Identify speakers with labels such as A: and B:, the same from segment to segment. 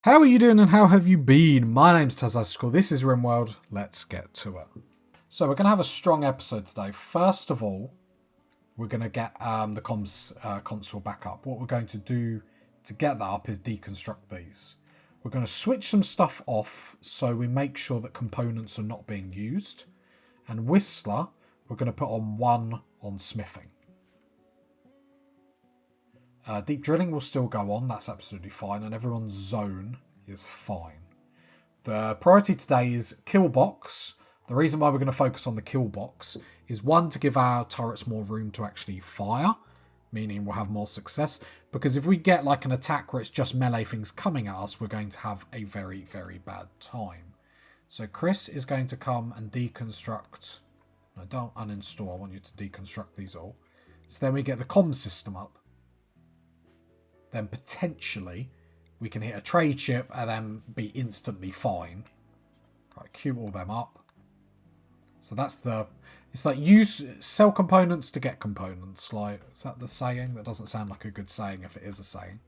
A: How are you doing and how have you been? My name's Tazastical. This is Rimworld. Let's get to it. So we're going to have a strong episode today. First of all, we're going to get the comms console back up. What we're going to do to get that up is deconstruct these. We're going to switch some stuff off so we make sure that components are not being used. And Whistler, we're going to put on 1 on smithing. Deep drilling will still go on, that's absolutely fine, and everyone's zone is fine. The priority today is kill box. The reason why we're going to focus on the kill box is 1, to give our turrets more room to actually fire, meaning we'll have more success, because if we get like an attack where it's just melee things coming at us, we're going to have a very, very bad time. So Chris is going to come and deconstruct. No, don't uninstall, I want you to deconstruct these all. So then we get the comm system up. Then potentially we can hit a trade ship and then be instantly fine. Right, queue all them up. So that's it's like sell components to get components. Like, is that the saying? That doesn't sound like a good saying if it is a saying.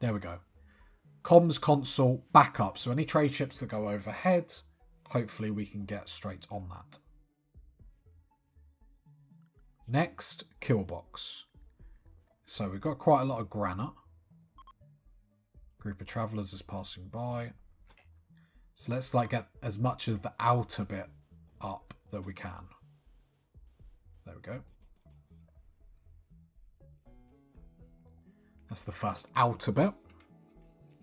A: There we go. Comms console backup. So any trade ships that go overhead, hopefully we can get straight on that. Next, kill box. So we've got quite a lot of granite. Group of travellers is passing by. So let's like get as much of the outer bit up that we can. There we go. That's the first outer bit.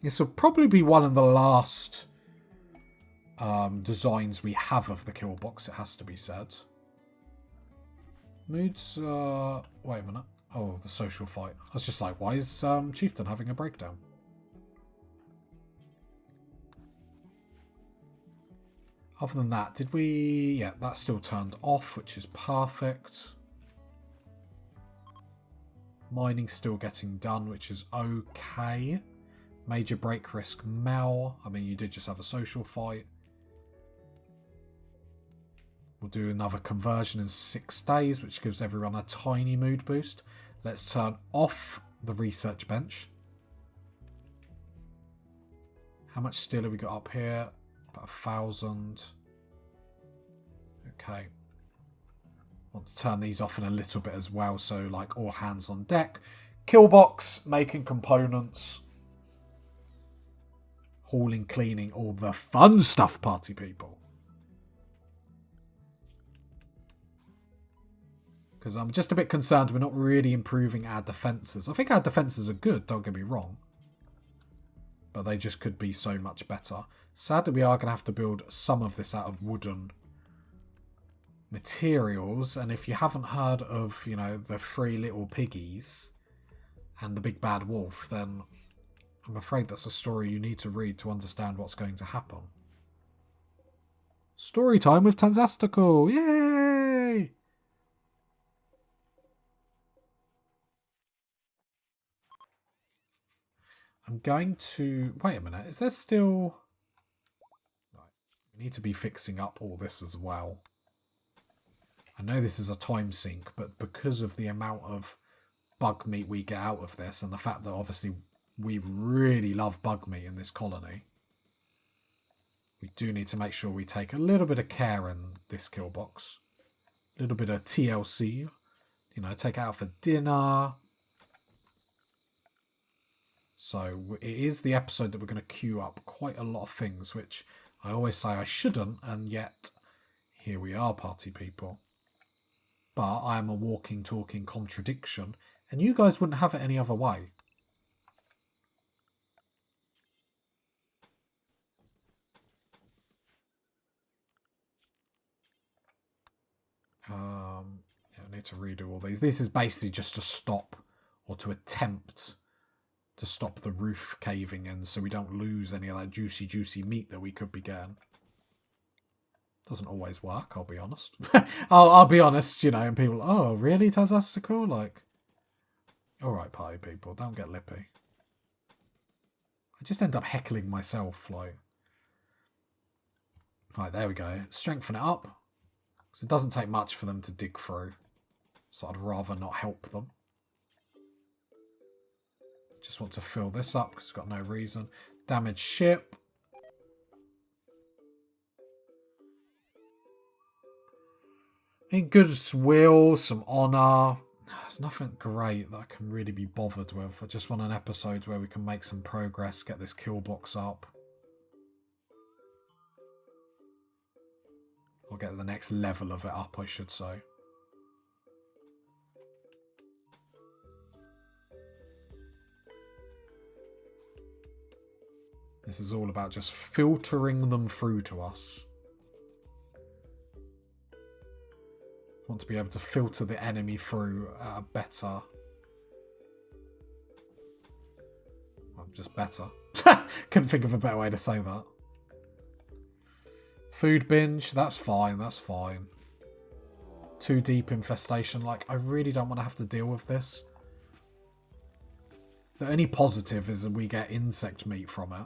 A: This will probably be one of the last designs we have of the kill box, it has to be said. Moods, wait a minute. Oh, the social fight. I was just like, why is Chieftain having a breakdown? Other than that, did we... Yeah, that's still turned off, which is perfect. Mining's still getting done, which is okay. Major break risk Mel. I mean, you did just have a social fight. We'll do another conversion in 6 days, which gives everyone a tiny mood boost. Let's turn off the research bench. How much steel have we got up here? About 1,000. Okay. Want to turn these off in a little bit as well, so like all hands on deck. Killbox, making components. Hauling, cleaning, all the fun stuff, party people. Because I'm just a bit concerned we're not really improving our defences. I think our defences are good, don't get me wrong. But they just could be so much better. Sadly, we are going to have to build some of this out of wooden materials. And if you haven't heard of, you know, the 3 little piggies and the big bad wolf, then I'm afraid that's a story you need to read to understand what's going to happen. Story time with Tanzastical! Yay! I'm going to... Wait a minute, is there still... Right. We need to be fixing up all this as well. I know this is a time sink, but because of the amount of bug meat we get out of this, and the fact that obviously we really love bug meat in this colony, we do need to make sure we take a little bit of care in this kill box. A little bit of TLC. You know, take it out for dinner. So it is the episode that we're going to queue up quite a lot of things, which I always say I shouldn't, and yet here we are, party people. But I am a walking, talking contradiction, and you guys wouldn't have it any other way. Yeah, I need to redo all these. This is basically just to stop, or to attempt to stop the roof caving in so we don't lose any of that juicy meat that we could be getting. Doesn't always work, I'll be honest. I'll be honest, you know, and people, oh, really, Tazastical? Like, alright, party people, don't get lippy. I just end up heckling myself, like. Right, there we go. Strengthen it up. Because it doesn't take much for them to dig through. So I'd rather not help them. Just want to fill this up because it's got no reason. Damaged ship. In goodwill, some honour. There's nothing great that I can really be bothered with. I just want an episode where we can make some progress, get this kill box up. Or get the next level of it up, I should say. This is all about just filtering them through to us. Want to be able to filter the enemy through at a better... Well, just better. Couldn't think of a better way to say that. Food binge, that's fine, that's fine. Too deep infestation, like, I really don't want to have to deal with this. The only positive is that we get insect meat from it.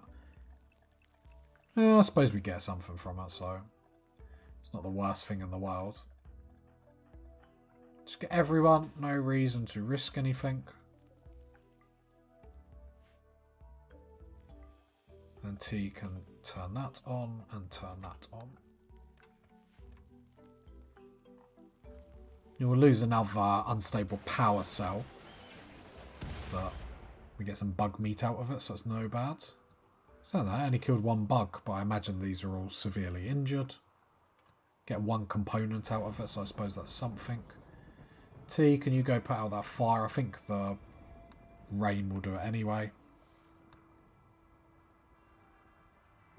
A: Yeah, I suppose we get something from it, so it's not the worst thing in the world. Just get everyone, no reason to risk anything. And T can turn that on and turn that on. You will lose another unstable power cell, but we get some bug meat out of it, so it's no bad. So that I only killed one bug, but I imagine these are all severely injured. Get one component out of it, so I suppose that's something. T, can you go put out that fire? I think the rain will do it anyway.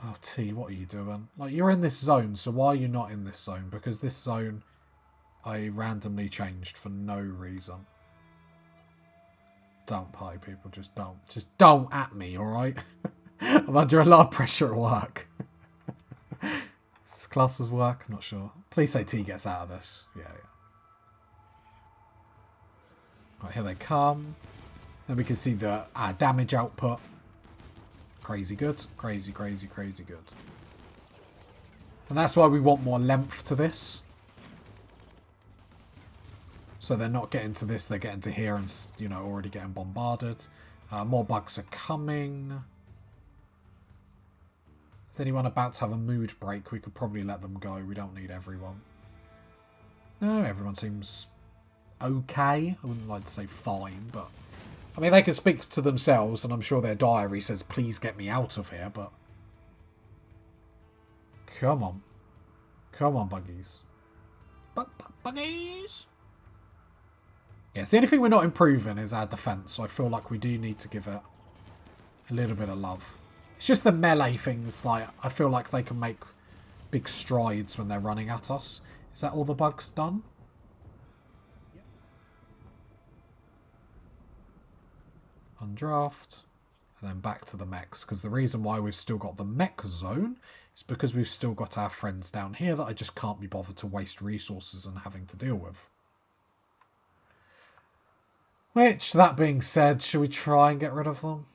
A: Oh, T, what are you doing? Like, you're in this zone, so why are you not in this zone? Because this zone I randomly changed for no reason. Don't, party people, just don't. Just don't at me, alright? I'm under a lot of pressure at work. This classes work? I'm not sure. Please say T gets out of this. Yeah. Right, here they come. Then we can see the damage output. Crazy good. Crazy, crazy, crazy good. And that's why we want more length to this. So they're not getting to this, they're getting to here and, you know, already getting bombarded. More bugs are coming. Is anyone about to have a mood break? We could probably let them go. We don't need everyone. No, everyone seems okay. I wouldn't like to say fine, but... I mean, they can speak to themselves, and I'm sure their diary says, please get me out of here, but... Come on. Come on, buggies. Buggies! Yes, the only thing we're not improving is our defense, so I feel like we do need to give it a little bit of love. It's just the melee things, like, I feel like they can make big strides when they're running at us. Is that all the bugs done? Undraft, and then back to the mechs, because the reason why we've still got the mech zone is because we've still got our friends down here that I just can't be bothered to waste resources and having to deal with. Which, that being said, should we try and get rid of them?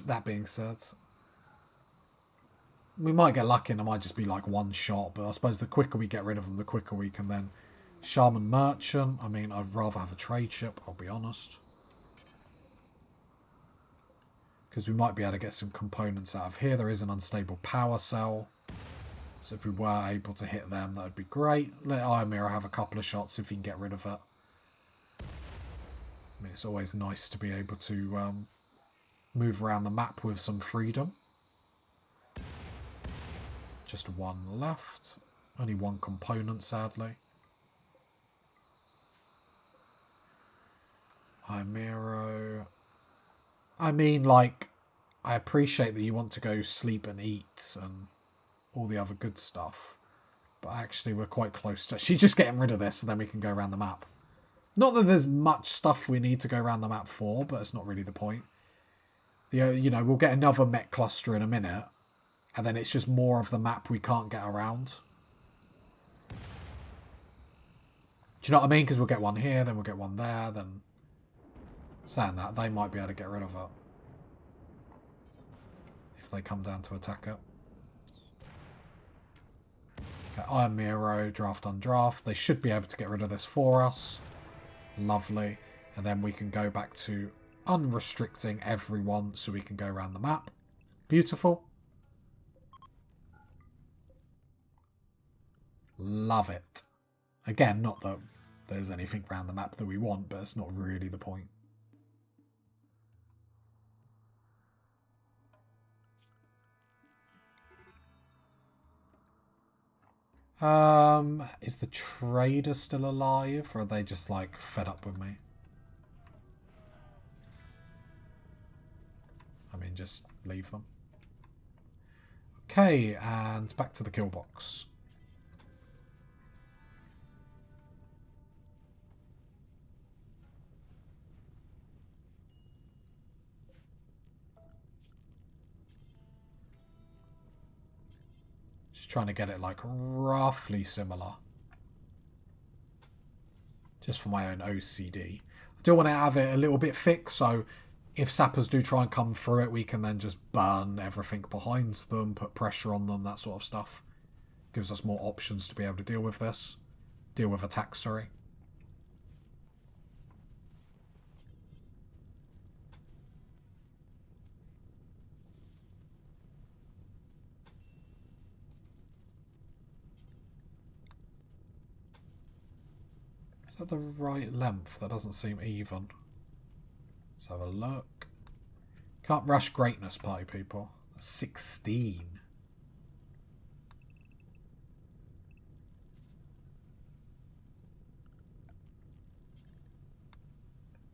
A: That being said, we might get lucky and it might just be like one shot, but I suppose the quicker we get rid of them, the quicker we can then... Shaman Merchant, I mean, I'd rather have a trade ship, I'll be honest. Because we might be able to get some components out of here. There is an unstable power cell. So if we were able to hit them, that would be great. Let Iron have a couple of shots if he can get rid of it. I mean, it's always nice to be able to move around the map with some freedom. Just one left. Only one component, sadly. Imero. I mean, like, I appreciate that you want to go sleep and eat and all the other good stuff. But actually, we're quite close to... She's just getting rid of this, and then we can go around the map. Not that there's much stuff we need to go around the map for, but it's not really the point. You know, we'll get another mech cluster in a minute, and then it's just more of the map we can't get around. Do you know what I mean? Because we'll get one here, then we'll get one there, then... Saying that, they might be able to get rid of it. If they come down to attack it. Okay, Iron Miro, draft undraft. They should be able to get rid of this for us. Lovely. And then we can go back to unrestricting everyone so we can go around the map. Beautiful. Love it. Again, not that there's anything around the map that we want, but it's not really the point. Is the trader still alive, or are they just like fed up with me? I mean, just leave them. Okay, and back to the kill box. Just trying to get it like roughly similar. Just for my own OCD. I do want to have it a little bit thick, so if sappers do try and come through it, we can then just burn everything behind them, put pressure on them, that sort of stuff. Gives us more options to be able to deal with this. Deal with attacks, sorry. Is that the right length? That doesn't seem even. Let's have a look. Can't rush greatness, party people. 16.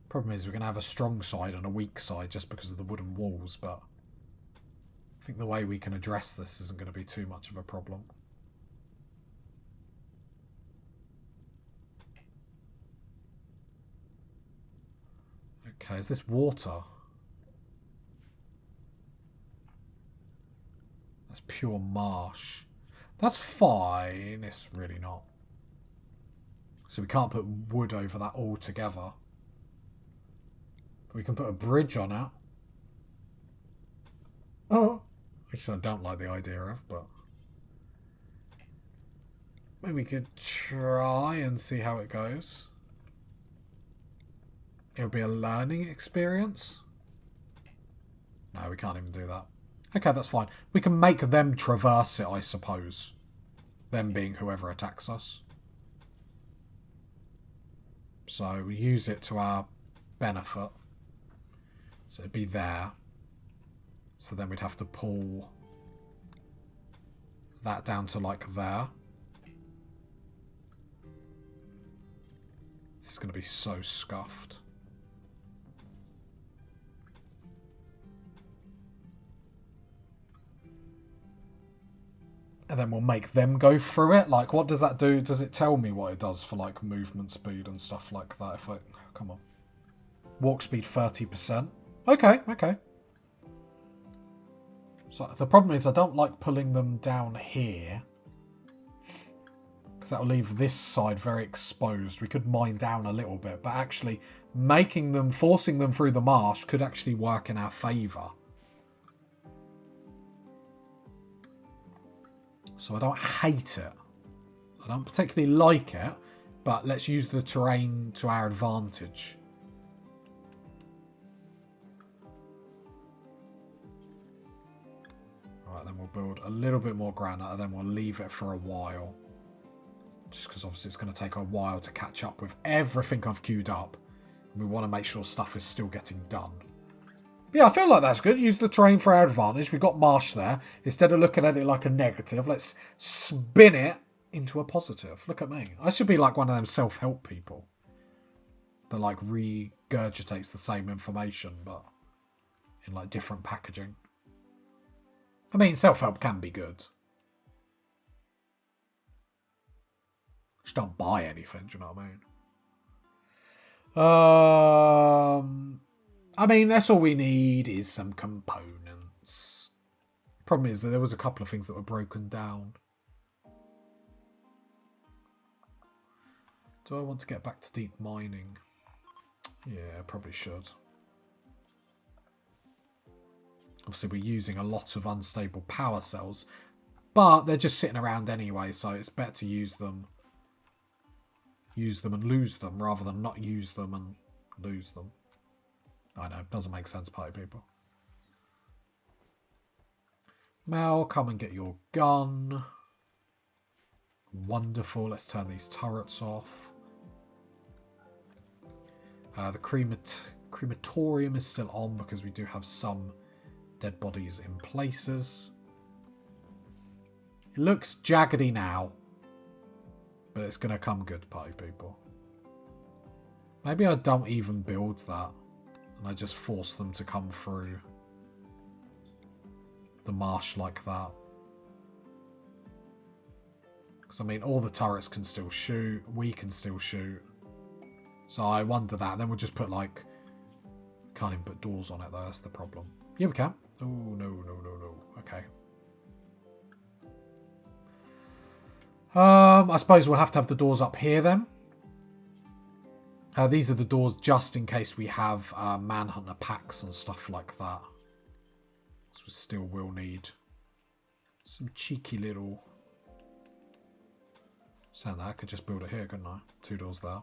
A: Problem is we're going to have a strong side and a weak side just because of the wooden walls, but I think the way we can address this isn't going to be too much of a problem. Okay, is this water? That's pure marsh. That's fine. It's really not. So we can't put wood over that altogether. But we can put a bridge on it. Oh. Which I don't like the idea of, but maybe we could try and see how it goes. It'll be a learning experience. No, we can't even do that. Okay, that's fine. We can make them traverse it, I suppose. Them being whoever attacks us. So we use it to our benefit. So it'd be there. So then we'd have to pull that down to like there. This is going to be so scuffed. And then we'll make them go through it. Like, what does that do? Does it tell me what it does for, like, movement speed and stuff like that? If I... Come on. Walk speed 30%. Okay, okay. So the problem is I don't like pulling them down here. Because that'll leave this side very exposed. We could mine down a little bit. But actually, making them, forcing them through the marsh could actually work in our favour. So I don't hate it. I don't particularly like it, but let's use the terrain to our advantage. Alright, then we'll build a little bit more granite and then we'll leave it for a while. Just because obviously it's going to take a while to catch up with everything I've queued up. And we want to make sure stuff is still getting done. Yeah, I feel like that's good. Use the terrain for our advantage. We've got marsh there. Instead of looking at it like a negative, let's spin it into a positive. Look at me. I should be like one of them self-help people that like regurgitates the same information, but in like different packaging. I mean, self-help can be good. Just don't buy anything, do you know what I mean? I mean, that's all we need is some components. Problem is that there was a couple of things that were broken down. Do I want to get back to deep mining? Yeah, probably should. Obviously, we're using a lot of unstable power cells, but they're just sitting around anyway, so it's better to use them and lose them rather than not use them and lose them. I know, doesn't make sense, party people. Mel, come and get your gun. Wonderful. Let's turn these turrets off. The crematorium is still on because we do have some dead bodies in places. It looks jaggedy now, but it's going to come good, party people. Maybe I don't even build that and I just force them to come through the marsh like that. Because, I mean, all the turrets can still shoot. We can still shoot. So I wonder that. Then we'll just put, like... Can't even put doors on it, though. That's the problem. Yeah, we can. Oh, no. Okay. I suppose we'll have to have the doors up here, then. These are the doors just in case we have manhunter packs and stuff like that. So we still will need some cheeky little... Saying that, I could just build it here, couldn't I? 2 doors there.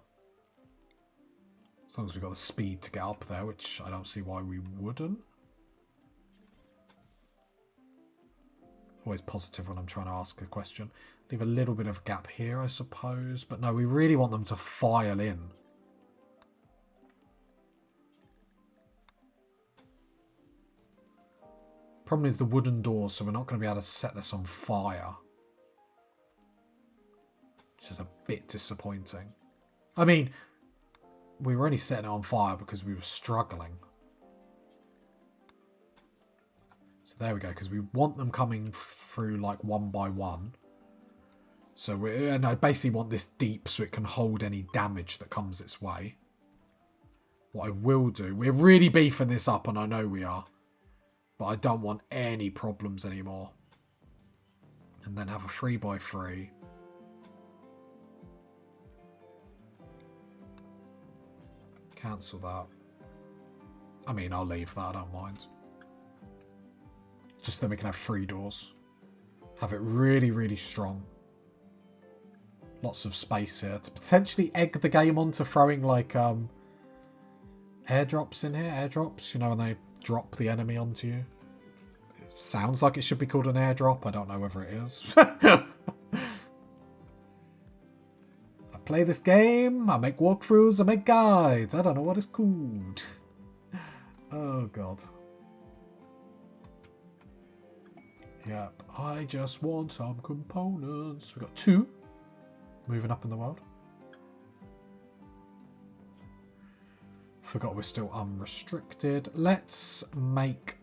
A: As long as we've got the speed to get up there, which I don't see why we wouldn't. Always positive when I'm trying to ask a question. Leave a little bit of a gap here, I suppose. But no, we really want them to file in. Problem is the wooden doors, so we're not going to be able to set this on fire. Which is a bit disappointing. I mean, we were only setting it on fire because we were struggling. So there we go, because we want them coming through like one by one. So and I basically want this deep so it can hold any damage that comes its way. What I will do, we're really beefing this up and I know we are. But I don't want any problems anymore. And then have a 3x3. Cancel that. I mean, I'll leave that, I don't mind. Just then we can have 3 doors. Have it really, really strong. Lots of space here to potentially egg the game onto throwing like airdrops in here. Airdrops, you know, when they drop the enemy onto you. It sounds like it should be called an airdrop. I don't know whether it is. Play this game, I make walkthroughs, I make guides. I don't know what it's called. Oh, God. Yep, I just want some components. We've got 2 moving up in the world. Forgot we're still unrestricted. Let's make...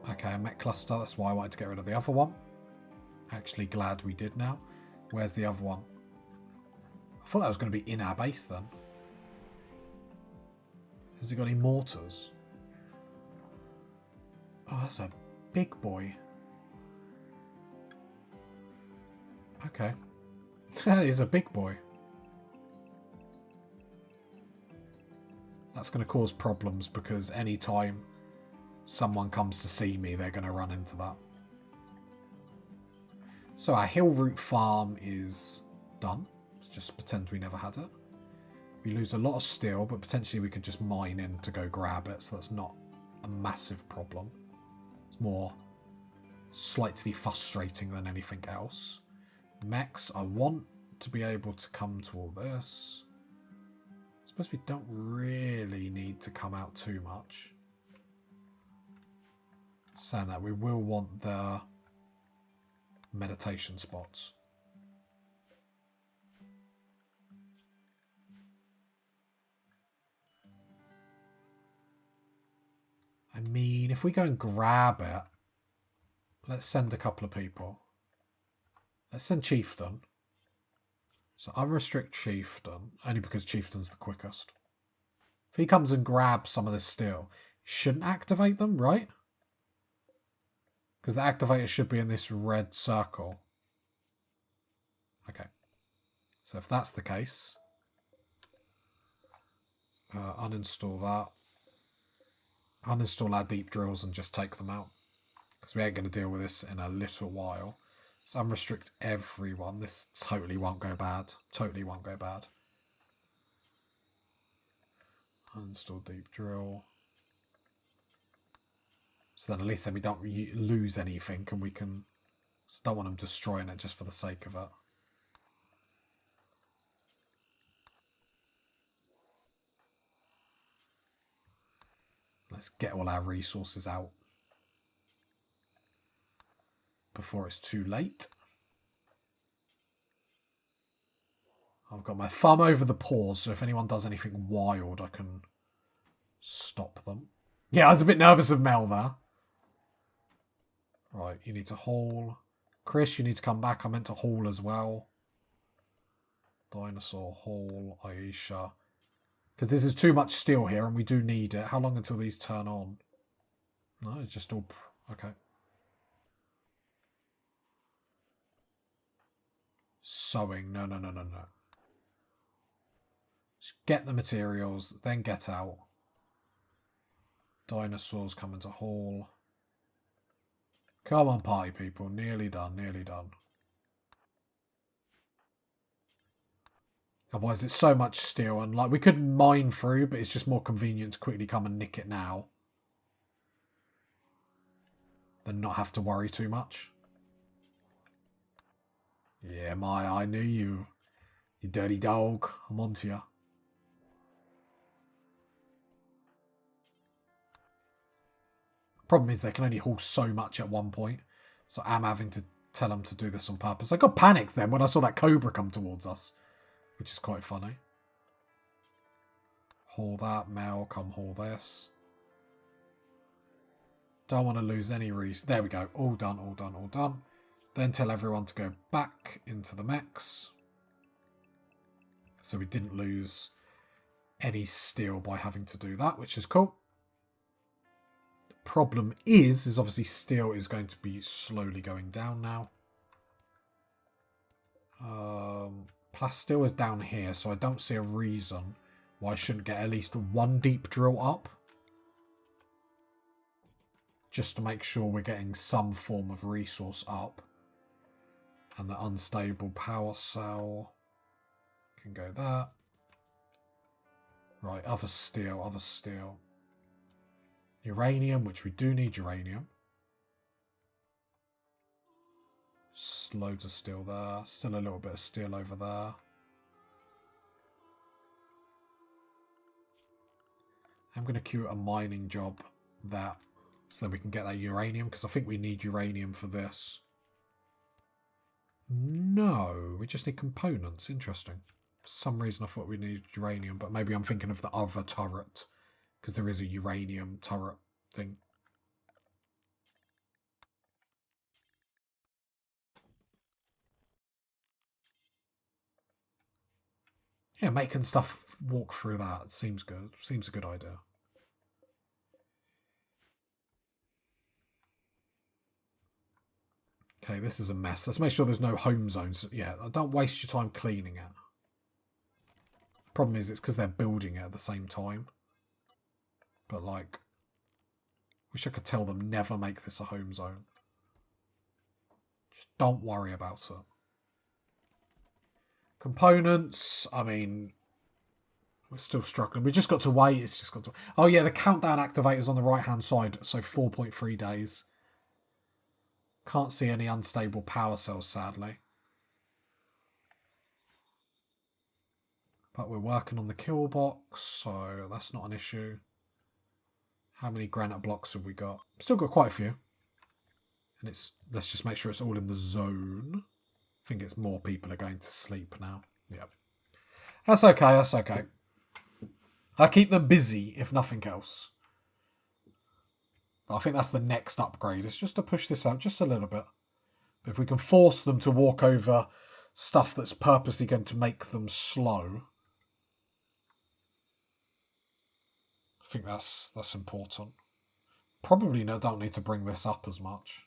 A: Okay, a mech cluster. That's why I wanted to get rid of the other one. Actually glad we did now. Where's the other one? I thought that was going to be in our base then. Has it got any mortars? Oh, that's a big boy. Okay. That is a big boy. That's going to cause problems because anytime someone comes to see me, they're going to run into that. So our hill root farm is done. Let's just pretend we never had it. We lose a lot of steel, but potentially we could just mine in to go grab it, so that's not a massive problem. It's more slightly frustrating than anything else. Mechs, I want to be able to come to all this. I suppose we don't really need to come out too much. Saying that, we will want the meditation spots. I mean, if we go and grab it, let's send a couple of people. Let's send Chieftain. So unrestrict Chieftain, only because Chieftain's the quickest. If he comes and grabs some of this steel, he shouldn't activate them, right? Because the activator should be in this red circle. Okay. So if that's the case, uninstall that. Uninstall our deep drills and just take them out. Because we ain't going to deal with this in a little while. So unrestrict everyone. This totally won't go bad. Totally won't go bad. Uninstall deep drill. So then at least then we don't lose anything and we can... So I don't want them destroying it just for the sake of it. Let's get all our resources out before it's too late. I've got my thumb over the pause, so if anyone does anything wild, I can stop them. Yeah, I was a bit nervous of Mel there. Right, you need to haul. Chris, you need to come back. I meant to haul as well. Dinosaur, haul, Aisha. Because this is too much steel here and we do need it. How long until these turn on? No, it's just all... Okay. Sewing. No. Just get the materials, then get out. Dinosaurs coming to haul. Come on, party people. Nearly done. Otherwise, it's so much steel, and like we could mine through, but it's just more convenient to quickly come and nick it now than not have to worry too much. Yeah, I knew you. You dirty dog. I'm onto you. Problem is they can only haul so much at one point, so I'm having to tell them to do this on purpose. I got panicked then when I saw that cobra come towards us, which is quite funny. Haul that, Mel, come haul this. Don't want to lose any reason. There we go. All done. Then tell everyone to go back into the mechs. So we didn't lose any steel by having to do that, which is cool. The problem is obviously steel is going to be slowly going down now. Plasteel is down here, so I don't see a reason why I shouldn't get at least one deep drill up. Just to make sure we're getting some form of resource up. And the unstable power cell can go there. Right, other steel. Uranium, which we do need uranium. Loads of steel there. Still a little bit of steel over there. I'm going to queue a mining job there so that we can get that uranium, because I think we need uranium for this. No, we just need components. Interesting. For some reason I thought we needed uranium, but maybe I'm thinking of the other turret, because there is a uranium turret thing. Yeah, making stuff walk through that seems good. Seems a good idea. Okay, this is a mess. Let's make sure there's no home zones. Yeah, don't waste your time cleaning it. Problem is, it's because they're building it at the same time. But, like, wish I could tell them never make this a home zone. Just don't worry about it. Components, I mean, we're still struggling. We just got to wait. It's just got to... Oh, yeah, the countdown activator's on the right-hand side, so 4.3 days. Can't see any unstable power cells, sadly. But we're working on the kill box, so that's not an issue. How many granite blocks have we got? Still got quite a few. And it's... Let's just make sure it's all in the zone. I think it's more people are going to sleep now. Yep. That's okay. I keep them busy, if nothing else. I think that's the next upgrade. It's just to push this out just a little bit. But if we can force them to walk over stuff that's purposely going to make them slow, I think that's important. Probably don't need to bring this up as much.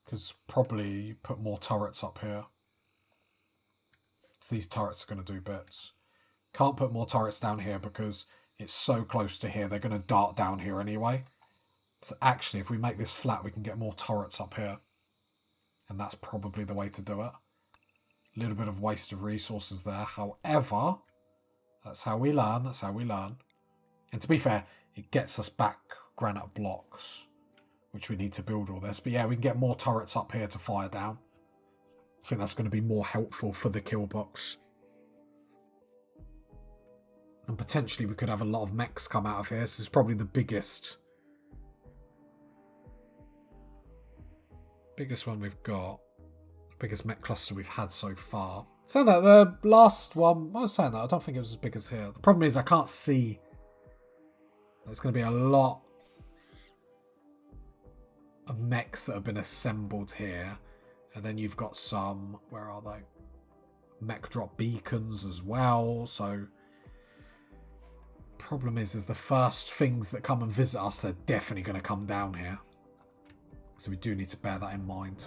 A: Because probably put more turrets up here. So these turrets are going to do bits. Can't put more turrets down here because it's so close to here. They're going to dart down here anyway. So actually, if we make this flat, we can get more turrets up here. And that's probably the way to do it. A little bit of waste of resources there. However, That's how we learn. That's how we learn. And to be fair, it gets us back granite blocks, which we need to build all this. But yeah, we can get more turrets up here to fire down. I think that's going to be more helpful for the kill box. And potentially we could have a lot of mechs come out of here. This is probably the biggest one we've got. Biggest mech cluster we've had so far. Saying that, the last one, I was saying that, I don't think it was as big as here. The problem is I can't see. There's going to be a lot of mechs that have been assembled here. And then you've got some, where are they? Mech drop beacons as well. So, problem is the first things that come and visit us, they're definitely going to come down here. So we do need to bear that in mind.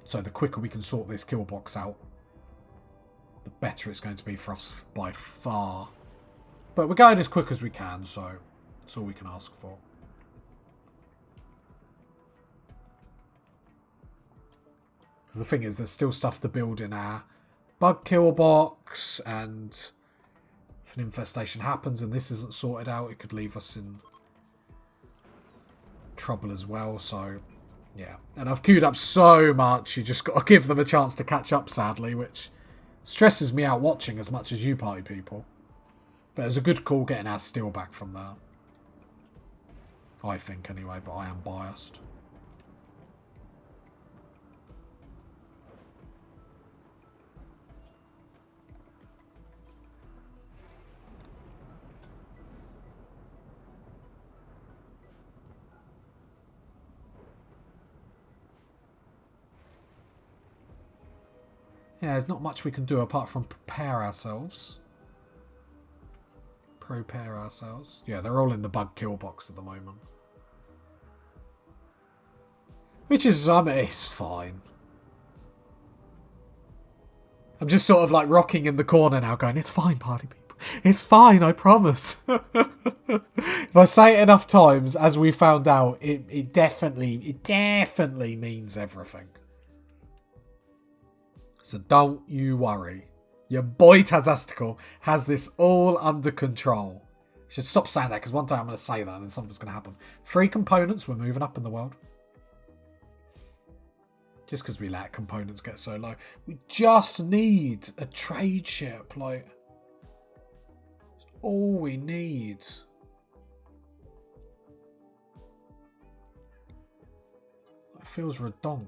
A: So the quicker we can sort this kill box out, the better it's going to be for us by far. But we're going as quick as we can, so that's all we can ask for. Because the thing is, there's still stuff to build in our bug kill box, and if an infestation happens and this isn't sorted out, it could leave us in trouble as well, so yeah. And I've queued up so much, you just got to give them a chance to catch up, sadly, which stresses me out watching as much as you party people. But it was a good call getting our steel back from there. I think anyway, but I am biased. Yeah, there's not much we can do apart from prepare ourselves. Yeah, they're all in the bug kill box at the moment. Which is, it's fine. I'm just sort of like rocking in the corner now going, it's fine, party people. It's fine, I promise. If I say it enough times, as we found out, it definitely means everything. So don't you worry. Your boy Tazastical has this all under control. Should stop saying that, because one day I'm going to say that and then something's going to happen. 3 components, we're moving up in the world. Just because we let components get so low. We just need a trade ship. Like, all we need. It feels redonk.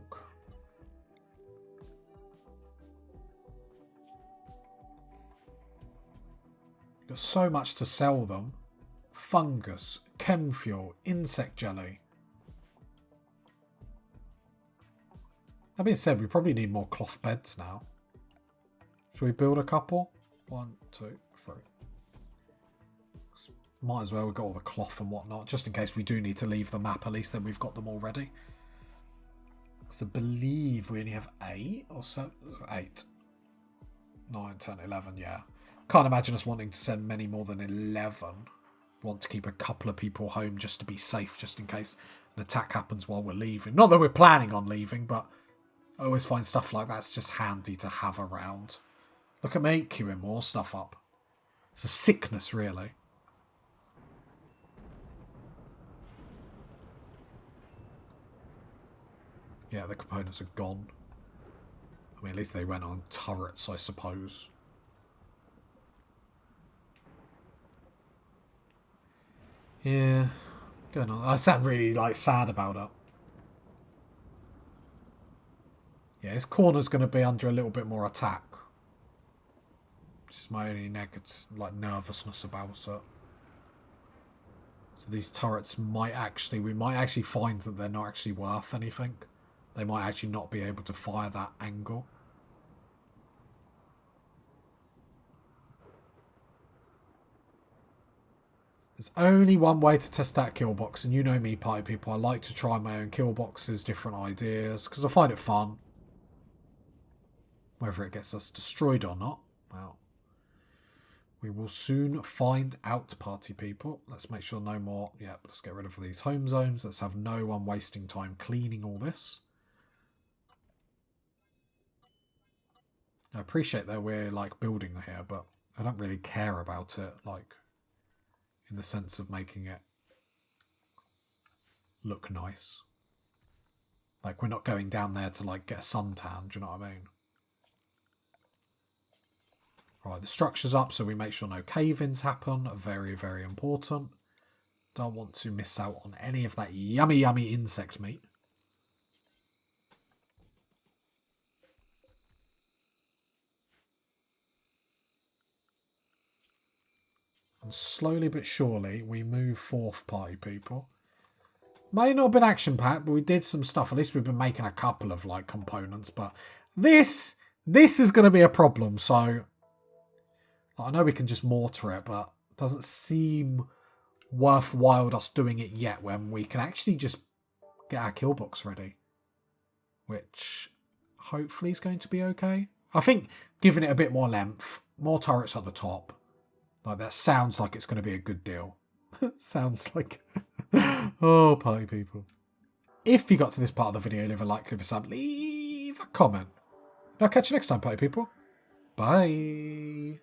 A: Got so much to sell them. Fungus, chem fuel, insect jelly. That being said, we probably need more cloth beds now. Should we build a couple? 1, 2, 3. Might as well, we've got all the cloth and whatnot, just in case we do need to leave the map, at least then we've got them already. So I believe we only have 8 or so. 8. 9, 10, 11, yeah. Can't imagine us wanting to send many more than 11. Want to keep a couple of people home just to be safe, just in case an attack happens while we're leaving. Not that we're planning on leaving, but I always find stuff like that's just handy to have around. Look at me queuing more stuff up. It's a sickness, really. Yeah, the components are gone. I mean, at least they went on turrets, I suppose. Yeah, going on. I sound really sad about it. Yeah, his corner's going to be under a little bit more attack. This is my only negative, nervousness about it. So these turrets might actually, we might actually find that they're not actually worth anything. They might actually not be able to fire that angle. There's only one way to test that kill box, and you know me, party people. I like to try my own kill boxes, different ideas, because I find it fun. Whether it gets us destroyed or not, well, we will soon find out, party people. Let's make sure no more. Yep, let's get rid of these home zones. Let's have no one wasting time cleaning all this. I appreciate that we're building here, but I don't really care about it, like, in the sense of making it look nice. Like, we're not going down there to, like, get a suntan, do you know what I mean? Right, the structure's up, so we make sure no cave-ins happen. Very, very important. Don't want to miss out on any of that yummy, yummy insect meat. And slowly but surely, we move forth, party people. May not have been action-packed, but we did some stuff. At least we've been making a couple of, like, components. But this is going to be a problem. So, I know we can just mortar it, but it doesn't seem worthwhile us doing it yet when we can actually just get our kill box ready. Which, hopefully, is going to be okay. I think giving it a bit more length, more turrets at the top, like that sounds like it's going to be a good deal. Sounds like... Oh, party people. If you got to this part of the video, leave a like, leave a sub, leave a comment. And I'll catch you next time, party people. Bye.